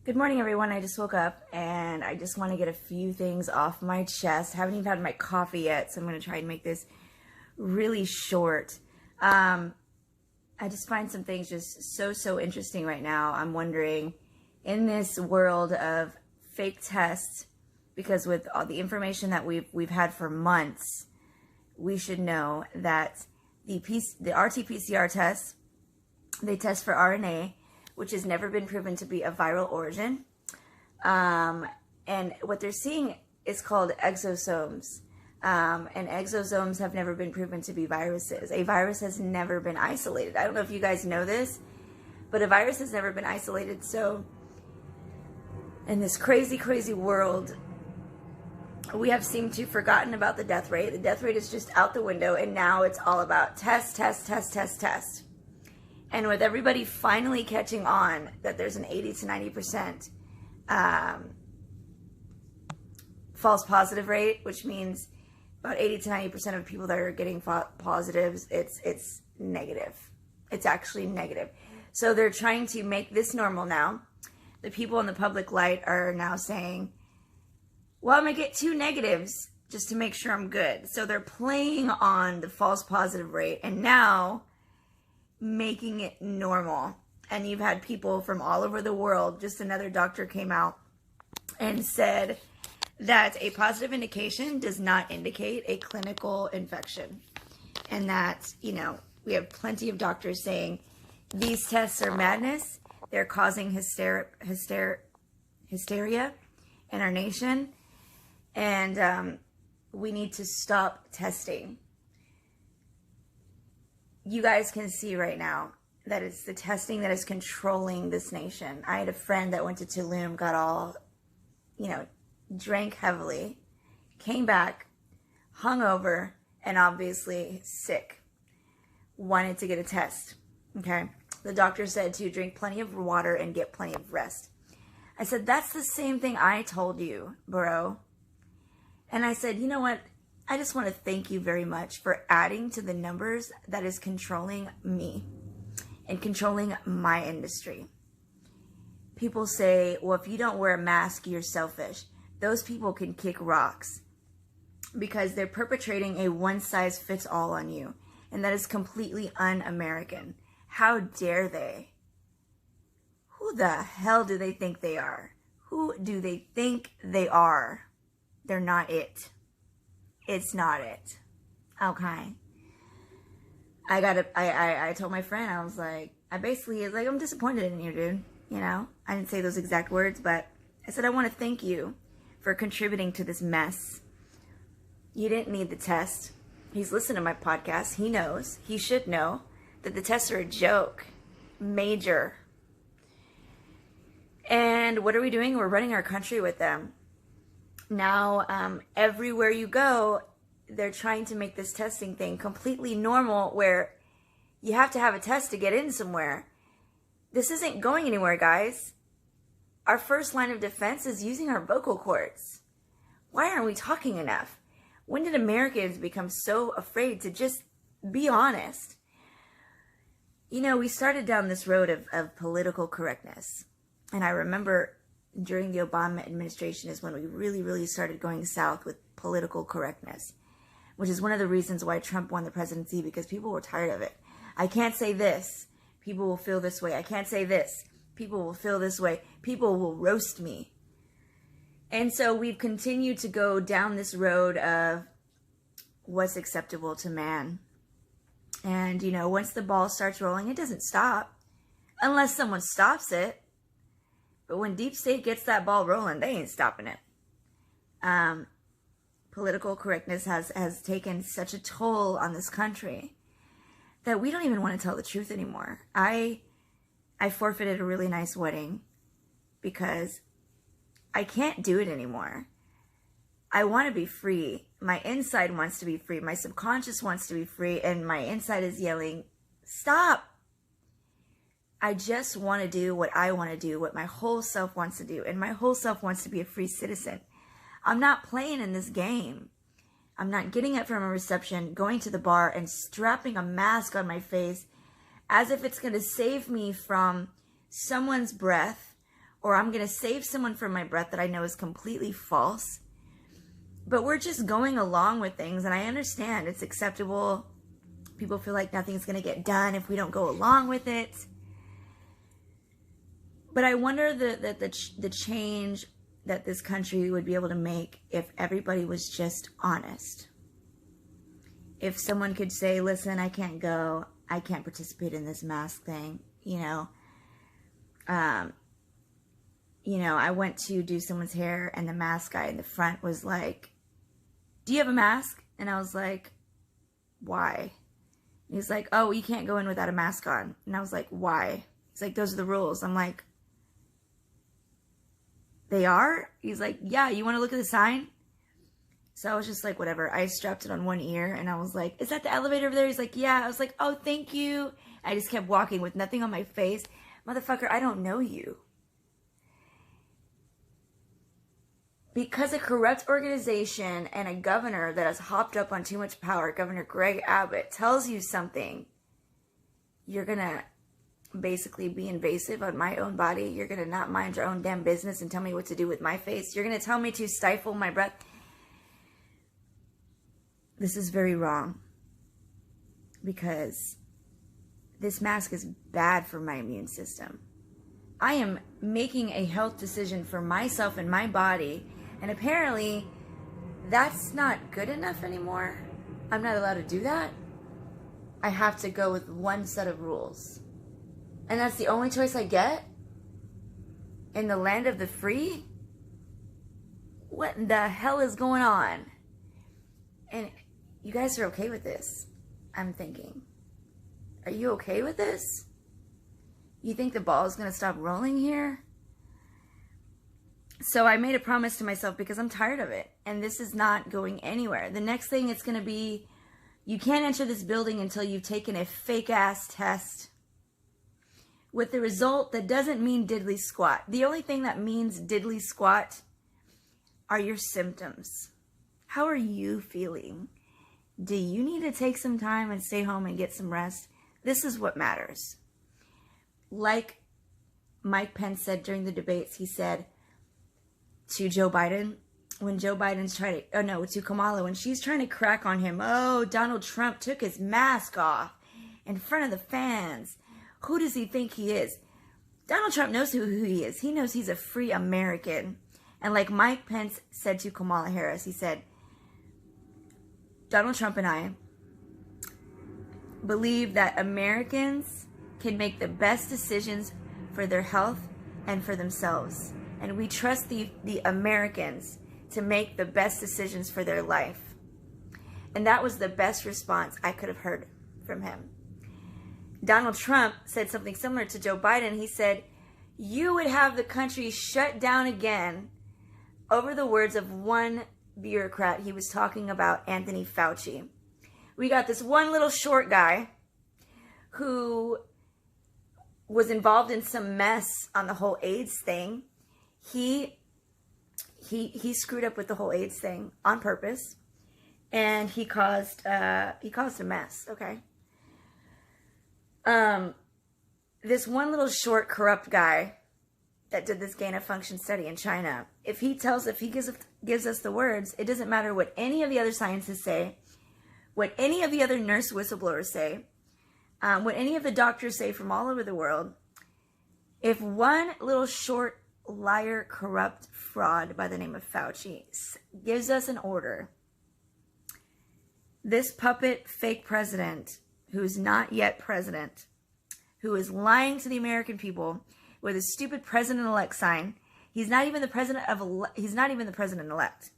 Good morning, everyone. I just woke up and I just want to get a few things off my chest. Haven't even had my coffee yet, so I'm going to try and make this really short. I just find some things just so interesting right now. I'm wondering, in this world of fake tests, because with all the information that we've had for months, we should know that the RT-PCR tests, they test for RNA, which has never been proven to be a viral origin. And what they're seeing is called exosomes. And exosomes have never been proven to be viruses. A virus has never been isolated. I don't know if you guys know this, but a virus has never been isolated. So in this crazy world, we have seemed to have forgotten about the death rate. The death rate is just out the window, and now it's all about test. And with everybody finally catching on that there's an 80 to 90% false positive rate, which means about 80 to 90% of people that are getting positives, it's negative. It's actually negative. So they're trying to make this normal now. The people in the public light are now saying, well, I'm going to get 2 negatives just to make sure I'm good. So they're playing on the false positive rate and now making it normal. And you've had people from all over the world. Just another doctor came out and said that a positive indication does not indicate a clinical infection. And that, we have plenty of doctors saying these tests are madness. They're causing hysteria in our nation. And we need to stop testing. You guys can see right now that it's the testing that is controlling this nation. I had a friend that went to Tulum, got all, drank heavily, came back, hungover, and obviously sick. Wanted to get a test, okay? The doctor said to drink plenty of water and get plenty of rest. I said, that's the same thing I told you, bro. And I said, you know what? I just want to thank you very much for adding to the numbers that is controlling me and controlling my industry. People say, well, if you don't wear a mask, you're selfish. Those people can kick rocks because they're perpetrating a one-size-fits-all on you. And that is completely un-American. How dare they? Who the hell do they think they are? Who do they think they are? They're not it. It's not it. Okay. I told my friend, I was like, I'm disappointed in you, dude. I didn't say those exact words, but I said, I want to thank you for contributing to this mess. You didn't need the test. He's listened to my podcast. He knows. He should know that the tests are a joke. Major. And what are we doing? We're running our country with them. Now, everywhere you go, they're trying to make this testing thing completely normal where you have to have a test to get in somewhere. This isn't going anywhere, guys. Our first line of defense is using our vocal cords. Why aren't we talking enough? When did Americans become so afraid to just be honest? We started down this road of political correctness. And I remember during the Obama administration is when we really started going south with political correctness, which is one of the reasons why Trump won the presidency, because people were tired of it. I can't say this. People will feel this way. I can't say this. People will feel this way. People will roast me. And so we've continued to go down this road of what's acceptable to man. And, once the ball starts rolling, it doesn't stop unless someone stops it. But when Deep State gets that ball rolling, they ain't stopping it. Political correctness has taken such a toll on this country that we don't even want to tell the truth anymore. I forfeited a really nice wedding because I can't do it anymore. I want to be free. My inside wants to be free. My subconscious wants to be free. And my inside is yelling, stop. I just want to do what I want to do, what my whole self wants to do. And my whole self wants to be a free citizen. I'm not playing in this game. I'm not getting up from a reception, going to the bar, and strapping a mask on my face as if it's going to save me from someone's breath or I'm going to save someone from my breath that I know is completely false. But we're just going along with things, and I understand it's acceptable. People feel like nothing's going to get done if we don't go along with it. But I wonder the change that this country would be able to make if everybody was just honest. If someone could say, listen, I can't go, I can't participate in this mask thing, you know. I went to do someone's hair, and the mask guy in the front was like, do you have a mask? And I was like, why? And he's like, oh, you can't go in without a mask on. And I was like, why? He's like, those are the rules. I'm like, they are? He's like, yeah, you want to look at the sign? So I was just like, whatever. I strapped it on one ear, and I was like, is that the elevator over there? He's like, yeah. I was like, oh, thank you. I just kept walking with nothing on my face. Motherfucker, I don't know you. Because a corrupt organization and a governor that has hopped up on too much power, Governor Greg Abbott, tells you something, you're going to basically be invasive on my own body. You're going to not mind your own damn business and tell me what to do with my face. You're going to tell me to stifle my breath. This is very wrong, because this mask is bad for my immune system. I am making a health decision for myself and my body, and apparently that's not good enough anymore. I'm not allowed to do that. I have to go with one set of rules. And that's the only choice I get? In the land of the free? What in the hell is going on? And you guys are okay with this, I'm thinking. Are you okay with this? You think the ball is going to stop rolling here? So I made a promise to myself, because I'm tired of it. And this is not going anywhere. The next thing it's going to be, you can't enter this building until you've taken a fake-ass test with the result that doesn't mean diddly squat. The only thing that means diddly squat are your symptoms. How are you feeling? Do you need to take some time and stay home and get some rest? This is what matters. Like Mike Pence said during the debates, he said to Joe Biden, when Joe Biden's trying to, to Kamala, when she's trying to crack on him, oh, Donald Trump took his mask off in front of the fans. Who does he think he is? Donald Trump knows who he is. He knows he's a free American. And like Mike Pence said to Kamala Harris, he said, Donald Trump and I believe that Americans can make the best decisions for their health and for themselves. And we trust the Americans to make the best decisions for their life. And that was the best response I could have heard from him. Donald Trump said something similar to Joe Biden. He said, you would have the country shut down again over the words of one bureaucrat. He was talking about Anthony Fauci. We got this one little short guy who was involved in some mess on the whole AIDS thing. He screwed up with the whole AIDS thing on purpose, and he caused a mess. Okay. This one little short corrupt guy that did this gain of function study in China, if he gives us the words, it doesn't matter what any of the other scientists say, what any of the other nurse whistleblowers say, what any of the doctors say from all over the world. If one little short liar, corrupt fraud by the name of Fauci gives us an order, this puppet fake president, who's not yet president, who is lying to the American people with a stupid president-elect sign. He's not even the president-elect.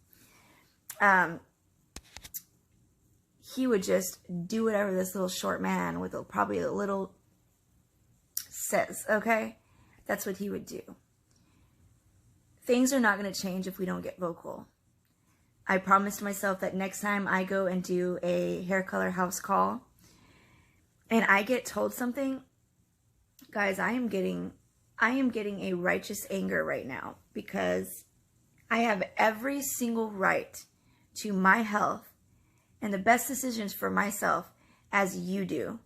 He would just do whatever this little short man with probably a little says, okay? That's what he would do. Things are not going to change if we don't get vocal. I promised myself that next time I go and do a hair color house call and I get told something, guys, I am getting a righteous anger right now, because I have every single right to my health and the best decisions for myself as you do.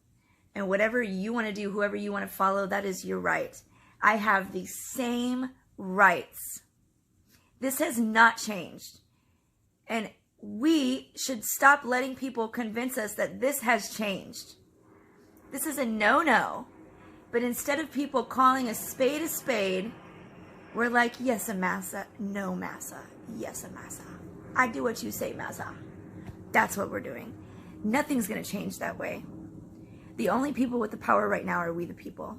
And whatever you want to do, whoever you want to follow, that is your right. I have the same rights. This has not changed. And we should stop letting people convince us that this has changed. This is a no-no. But instead of people calling a spade, we're like, yes, a massa, no massa, yes, a massa. I do what you say, massa. That's what we're doing. Nothing's going to change that way. The only people with the power right now are we the people.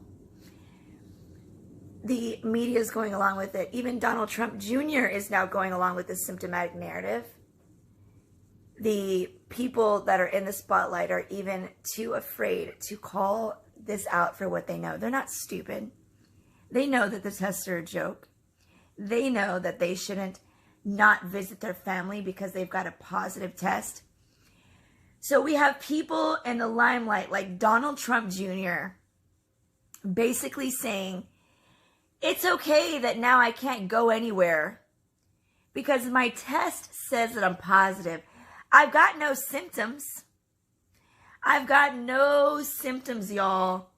The media is going along with it. Even Donald Trump Jr. is now going along with this symptomatic narrative. The people that are in the spotlight are even too afraid to call this out for what they know. They're not stupid. They know that the tests are a joke. They know that they shouldn't not visit their family because they've got a positive test. So we have people in the limelight like Donald Trump Jr. basically saying, it's okay that now I can't go anywhere because my test says that I'm positive. I've got no symptoms. I've got no symptoms, y'all.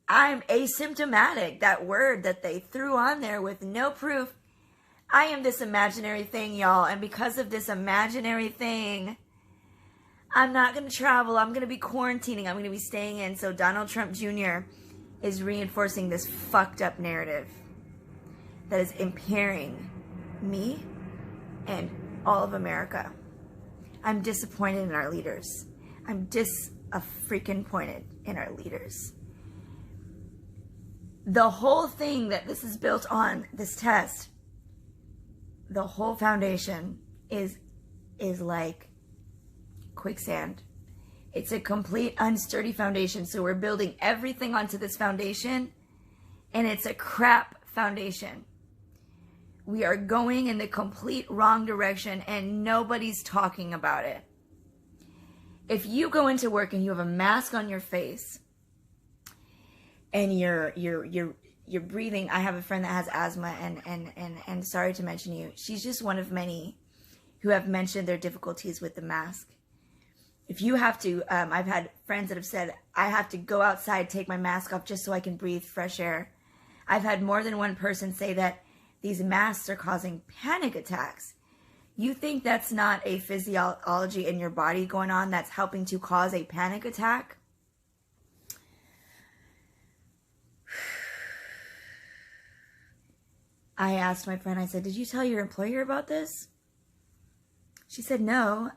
I'm asymptomatic, that word that they threw on there with no proof. I am this imaginary thing, y'all. And because of this imaginary thing, I'm not going to travel. I'm going to be quarantining. I'm going to be staying in. So Donald Trump Jr. is reinforcing this fucked up narrative that is impairing me and all of America. I'm disappointed in our leaders. I'm freaking pointed in our leaders. The whole thing that this is built on, this test, the whole foundation is like quicksand. It's a complete unsturdy foundation. So we're building everything onto this foundation, and it's a crap foundation. We are going in the complete wrong direction, and nobody's talking about it. If you go into work and you have a mask on your face and you're breathing, I have a friend that has asthma, and sorry to mention you, she's just one of many who have mentioned their difficulties with the mask. If you have to, I've had friends that have said, I have to go outside, take my mask off just so I can breathe fresh air. I've had more than one person say that these masks are causing panic attacks. You think that's not a physiology in your body going on that's helping to cause a panic attack? I asked my friend, I said, did you tell your employer about this? She said, no,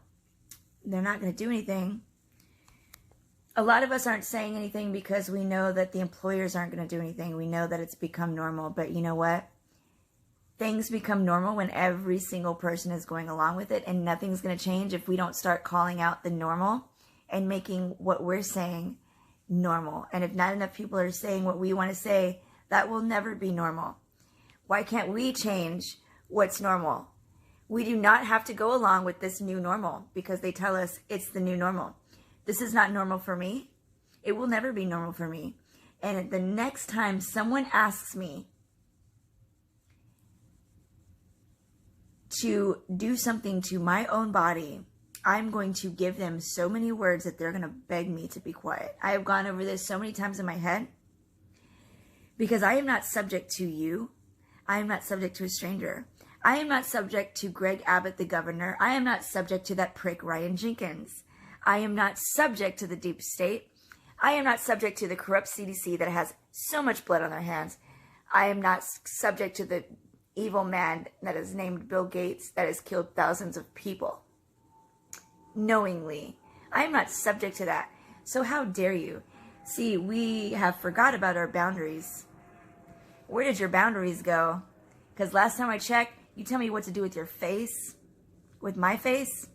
they're not going to do anything. A lot of us aren't saying anything because we know that the employers aren't going to do anything. We know that it's become normal, but you know what? Things become normal when every single person is going along with it, and nothing's going to change if we don't start calling out the normal and making what we're saying normal. And if not enough people are saying what we want to say, that will never be normal. Why can't we change what's normal? We do not have to go along with this new normal because they tell us it's the new normal. This is not normal for me. It will never be normal for me. And the next time someone asks me to do something to my own body, I'm going to give them so many words that they're going to beg me to be quiet. I have gone over this so many times in my head because I am not subject to you. I am not subject to a stranger. I am not subject to Greg Abbott, the governor. I am not subject to that prick Ryan Jenkins. I am not subject to the deep state. I am not subject to the corrupt CDC that has so much blood on their hands. I am not subject to the evil man that is named Bill Gates that has killed thousands of people knowingly. I am not subject to that. So how dare you? See, we have forgot about our boundaries. Where did your boundaries go? Because last time I checked, you tell me what to do with your face, with my face.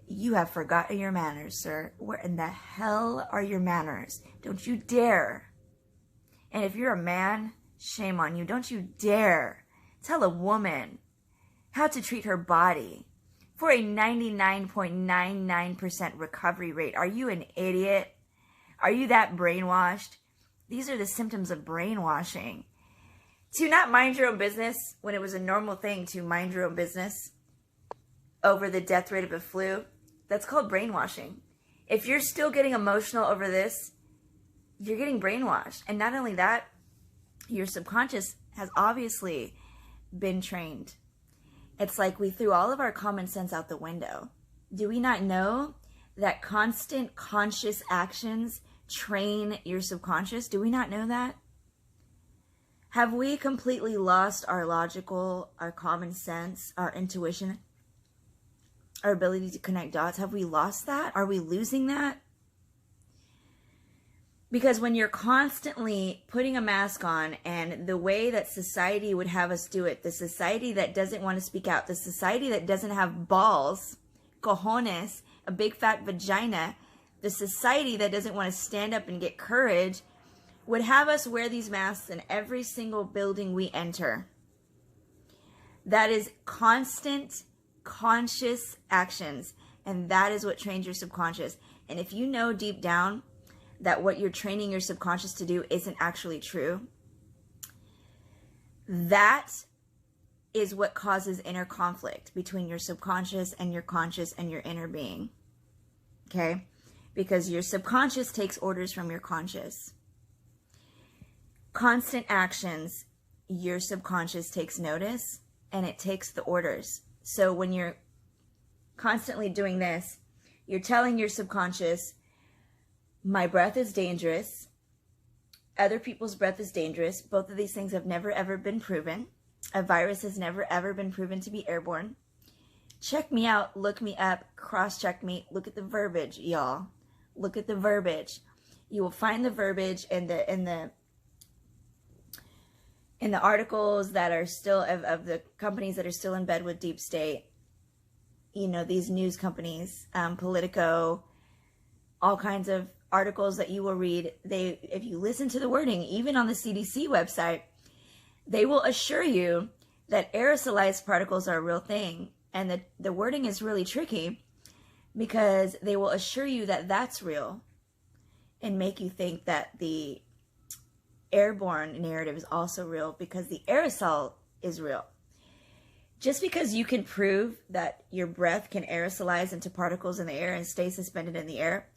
You have forgotten your manners, sir. Where in the hell are your manners? Don't you dare. And if you're a man, shame on you. Don't you dare tell a woman how to treat her body for a 99.99% recovery rate. Are you an idiot? Are you that brainwashed? These are the symptoms of brainwashing. To not mind your own business when it was a normal thing to mind your own business over the death rate of a flu, that's called brainwashing. If you're still getting emotional over this, you're getting brainwashed. And not only that, Your subconscious has obviously been trained. It's like we threw all of our common sense out the window. Do we not know that constant conscious actions train your subconscious? Do we not know that? Have we completely lost our logical, our common sense, our intuition, our ability to connect dots? Have we lost that? Are we losing that? Because when you're constantly putting a mask on, and the way that society would have us do it, the society that doesn't want to speak out, the society that doesn't have balls, cojones, a big fat vagina, the society that doesn't want to stand up and get courage, would have us wear these masks in every single building we enter. That is constant, conscious actions, and that is what trains your subconscious. And if you know deep down that what you're training your subconscious to do isn't actually true, that is what causes inner conflict between your subconscious and your conscious and your inner being. Okay? Because your subconscious takes orders from your conscious. Constant actions, your subconscious takes notice and it takes the orders. So when you're constantly doing this, you're telling your subconscious, my breath is dangerous. Other people's breath is dangerous. Both of these things have never ever been proven. A virus has never ever been proven to be airborne. Check me out, look me up, cross-check me, look at the verbiage, y'all. Look at the verbiage. You will find the verbiage in the articles that are still of the companies that are still in bed with deep state. You know, these news companies, Politico, all kinds of articles that you will read. If you listen to the wording, even on the CDC website, they will assure you that aerosolized particles are a real thing. And the wording is really tricky because they will assure you that that's real and make you think that the airborne narrative is also real because the aerosol is real. Just because you can prove that your breath can aerosolize into particles in the air and stay suspended in the air,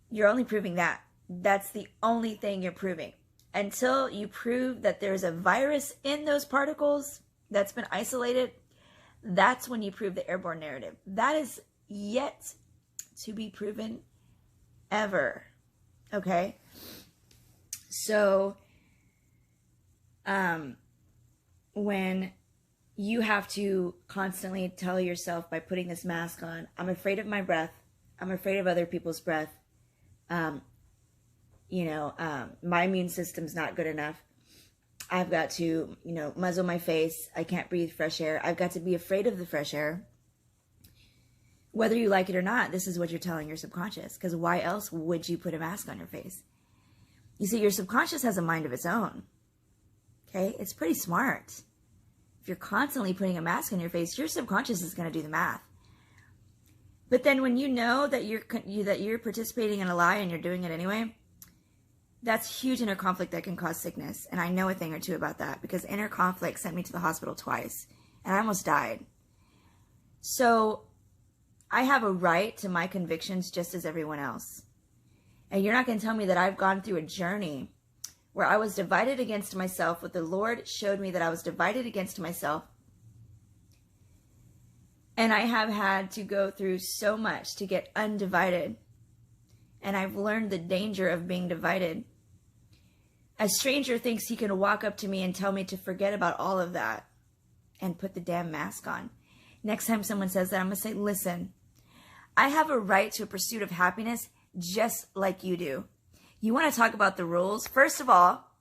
you're only proving that. That's the only thing you're proving. Until you prove that there's a virus in those particles that's been isolated, that's when you prove the airborne narrative. That is yet to be proven ever. Okay? So, when you have to constantly tell yourself by putting this mask on, I'm afraid of my breath, I'm afraid of other people's breath, my immune system's not good enough, I've got to, muzzle my face, I can't breathe fresh air, I've got to be afraid of the fresh air. Whether you like it or not, this is what you're telling your subconscious, because why else would you put a mask on your face? You see, your subconscious has a mind of its own. Okay? It's pretty smart. If you're constantly putting a mask on your face, your subconscious is going to do the math. But then when you know that you're participating in a lie and you're doing it anyway, that's huge inner conflict that can cause sickness. And I know a thing or two about that because inner conflict sent me to the hospital twice and I almost died. So I have a right to my convictions just as everyone else. And you're not going to tell me that I've gone through a journey where I was divided against myself, what the Lord showed me that I was divided against myself. And I have had to go through so much to get undivided. And I've learned the danger of being divided. A stranger thinks he can walk up to me and tell me to forget about all of that and put the damn mask on. Next time someone says that, I'm going to say, listen, I have a right to a pursuit of happiness just like you do. You want to talk about the rules? First of all,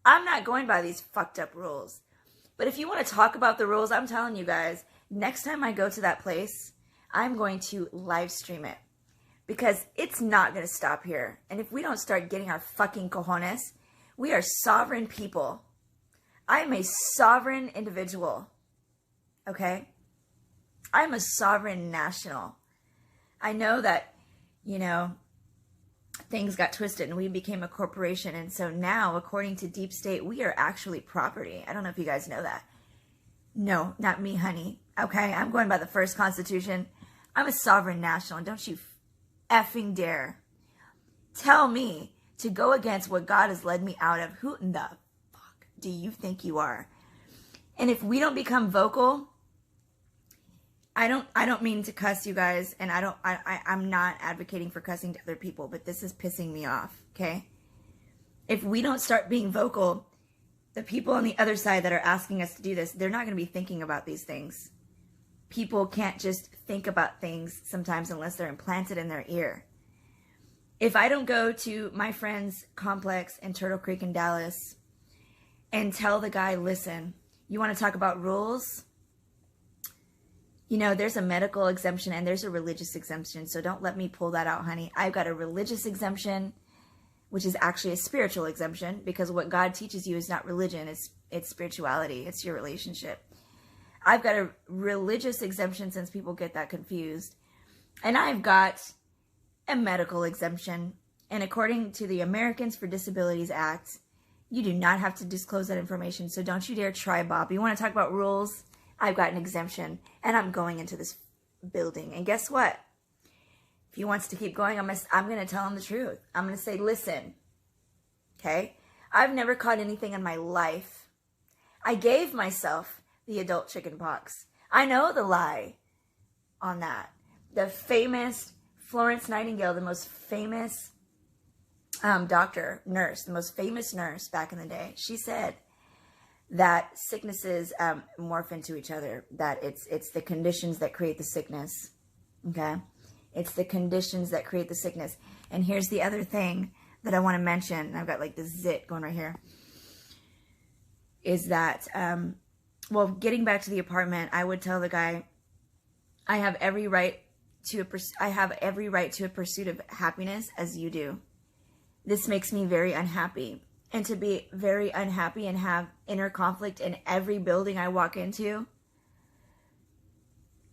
I'm not going by these fucked up rules. But if you want to talk about the rules, I'm telling you guys, next time I go to that place, I'm going to live stream it. Because it's not going to stop here. And if we don't start getting our fucking cojones, we are sovereign people. I am a sovereign individual. Okay? I'm a sovereign national. I know that, things got twisted and we became a corporation. And so now, according to Deep State, we are actually property. I don't know if you guys know that. No, not me, honey. Okay? I'm going by the first Constitution. I'm a sovereign national. And don't you effing dare tell me to go against what God has led me out of. Who in the fuck do you think you are? And if we don't become vocal, I don't mean to cuss, you guys, and I'm not advocating for cussing to other people, but this is pissing me off, okay? If we don't start being vocal, the people on the other side that are asking us to do this, they're not going to be thinking about these things. People can't just think about things sometimes unless they're implanted in their ear. If I don't go to my friend's complex in Turtle Creek in Dallas and tell the guy, listen, you want to talk about rules? You know, there's a medical exemption and there's a religious exemption, so don't let me pull that out, honey. I've got a religious exemption, which is actually a spiritual exemption, because what God teaches you is not religion, it's spirituality, it's your relationship. I've got a religious exemption, since people get that confused, and I've got a medical exemption. And according to the Americans for Disabilities Act, you do not have to disclose that information, so don't you dare try, Bob. You want to talk about rules? I've got an exemption, and I'm going into this building. And guess what? If he wants to keep going, I'm going to tell him the truth. I'm going to say, listen, okay? I've never caught anything in my life. I gave myself the adult chicken pox. I know the lie on that. The famous Florence Nightingale, the most famous nurse, the most famous nurse back in the day, she said that sicknesses morph into each other, that it's the conditions that create the sickness, okay? It's the conditions that create the sickness. And here's the other thing that I want to mention. I've got like the zit going right here. Is that, well, getting back to the apartment, I would tell the guy, I have every right to a pursuit of happiness as you do. This makes me very unhappy. And to be very unhappy and have inner conflict in every building I walk into,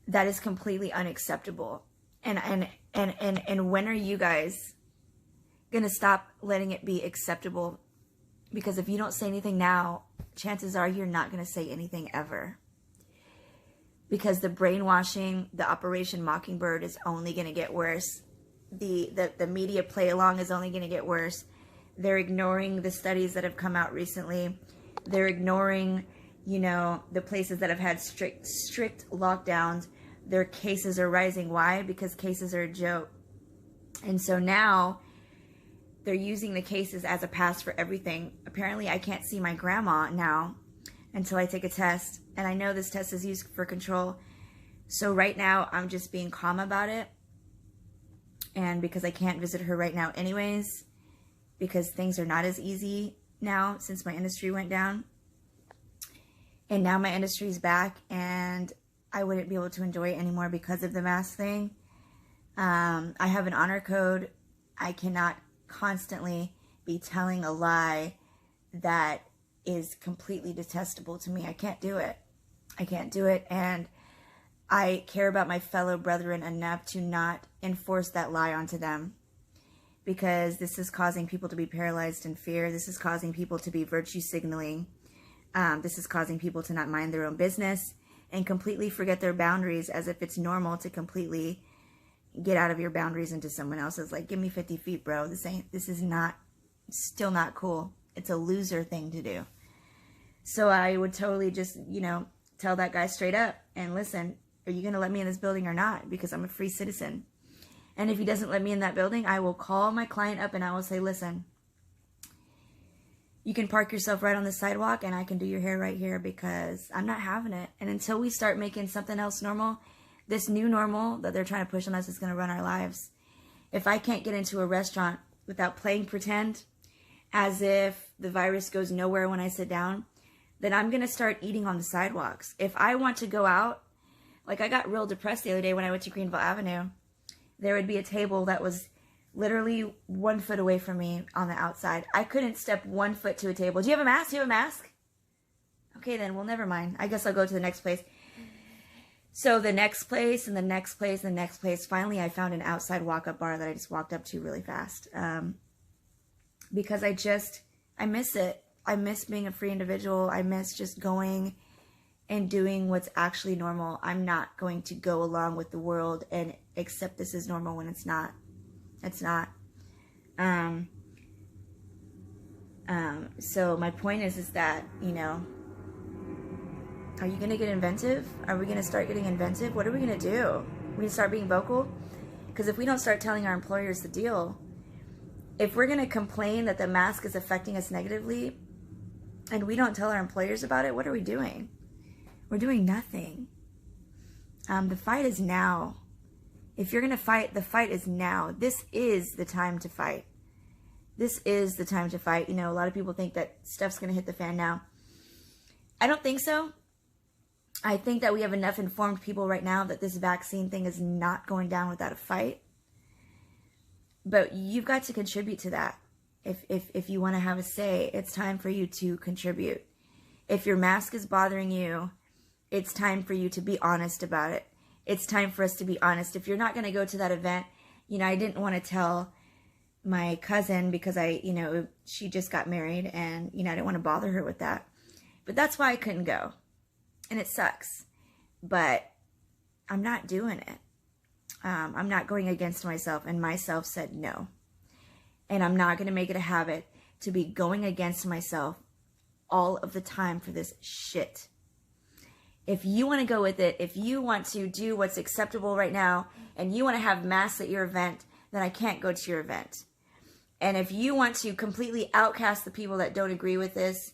that is completely unacceptable. And when are you guys going to stop letting it be acceptable? Because if you don't say anything now, chances are you're not going to say anything ever. Because the brainwashing, the Operation Mockingbird is only going to get worse. The media play along is only going to get worse. They're ignoring the studies that have come out recently. They're ignoring, you know, the places that have had strict lockdowns. Their cases are rising. Why? Because cases are a joke. And so now they're using the cases as a pass for everything. Apparently, I can't see my grandma now until I take a test. And I know this test is used for control. So right now, I'm just being calm about it. And because I can't visit her right now anyways, because things are not as easy now since my industry went down. And now my industry is back, and I wouldn't be able to enjoy it anymore because of the mask thing. I have an honor code. I cannot constantly be telling a lie that is completely detestable to me. I can't do it. I can't do it. And I care about my fellow brethren enough to not enforce that lie onto them. Because this is causing people to be paralyzed in fear. This is causing people to be virtue signaling. This is causing people to not mind their own business and completely forget their boundaries, as if it's normal to completely get out of your boundaries into someone else's. Like, give me 50 feet, bro. This is still not cool. It's a loser thing to do. So I would totally just, you know, tell that guy straight up, and listen, are you going to let me in this building or not? Because I'm a free citizen. And if he doesn't let me in that building, I will call my client up and I will say, listen, you can park yourself right on the sidewalk and I can do your hair right here, because I'm not having it. And until we start making something else normal, this new normal that they're trying to push on us is going to run our lives. If I can't get into a restaurant without playing pretend, as if the virus goes nowhere when I sit down, then I'm going to start eating on the sidewalks. If I want to go out, like I got real depressed the other day when I went to Greenville Avenue. There would be a table that was literally 1 foot away from me on the outside. I couldn't step 1 foot to a table. Do you have a mask? Do you have a mask? Okay, then, well, never mind. I guess I'll go to the next place. So the next place and the next place and the next place. Finally, I found an outside walk-up bar that I just walked up to really fast. Because I miss it. I miss being a free individual. I miss just going and doing what's actually normal. I'm not going to go along with the world and accept this as normal when it's not. It's not. So my point is that, you know, are you going to get inventive? Are we going to start getting inventive? What are we going to do? We're going to start being vocal? Because if we don't start telling our employers the deal, if we're going to complain that the mask is affecting us negatively and we don't tell our employers about it, what are we doing? We're doing nothing. The fight is now. If you're going to fight, the fight is now. This is the time to fight. This is the time to fight. You know, a lot of people think that stuff's going to hit the fan now. I don't think so. I think that we have enough informed people right now that this vaccine thing is not going down without a fight. But you've got to contribute to that. If you want to have a say, it's time for you to contribute. If your mask is bothering you, it's time for you to be honest about it. It's time for us to be honest. If you're not going to go to that event, you know, I didn't want to tell my cousin because she just got married and, you know, I didn't want to bother her with that. But that's why I couldn't go. And it sucks. But I'm not doing it. I'm not going against myself, and myself said no. And I'm not going to make it a habit to be going against myself all of the time for this shit. If you want to go with it, if you want to do what's acceptable right now, and you want to have masks at your event, then I can't go to your event. And if you want to completely outcast the people that don't agree with this,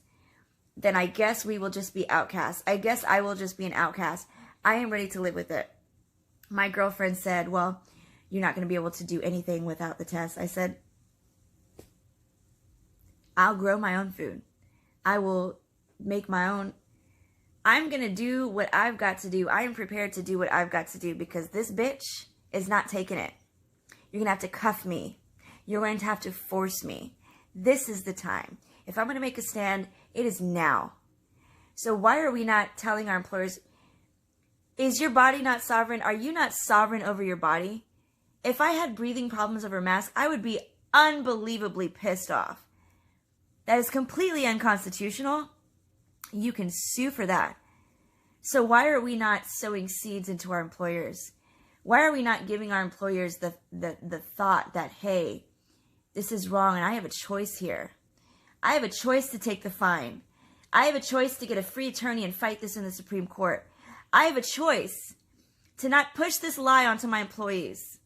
then I guess we will just be outcasts. I guess I will just be an outcast. I am ready to live with it. My girlfriend said, well, you're not going to be able to do anything without the test. I said, I'll grow my own food. I will make my own. I'm going to do what I've got to do. I am prepared to do what I've got to do because this bitch is not taking it. You're going to have to cuff me. You're going to have to force me. This is the time. If I'm going to make a stand, it is now. So why are we not telling our employers, is your body not sovereign? Are you not sovereign over your body? If I had breathing problems over masks, I would be unbelievably pissed off. That is completely unconstitutional. You can sue for that. So why are we not sowing seeds into our employers? Why are we not giving our employers the thought that, hey, this is wrong and I have a choice here. I have a choice to take the fine. I have a choice to get a free attorney and fight this in the Supreme Court. I have a choice to not push this lie onto my employees.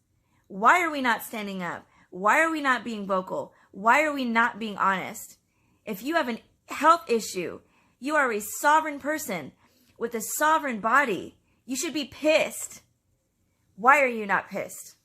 Why are we not standing up? Why are we not being vocal? Why are we not being honest? If you have a health issue, you are a sovereign person with a sovereign body. You should be pissed. Why are you not pissed?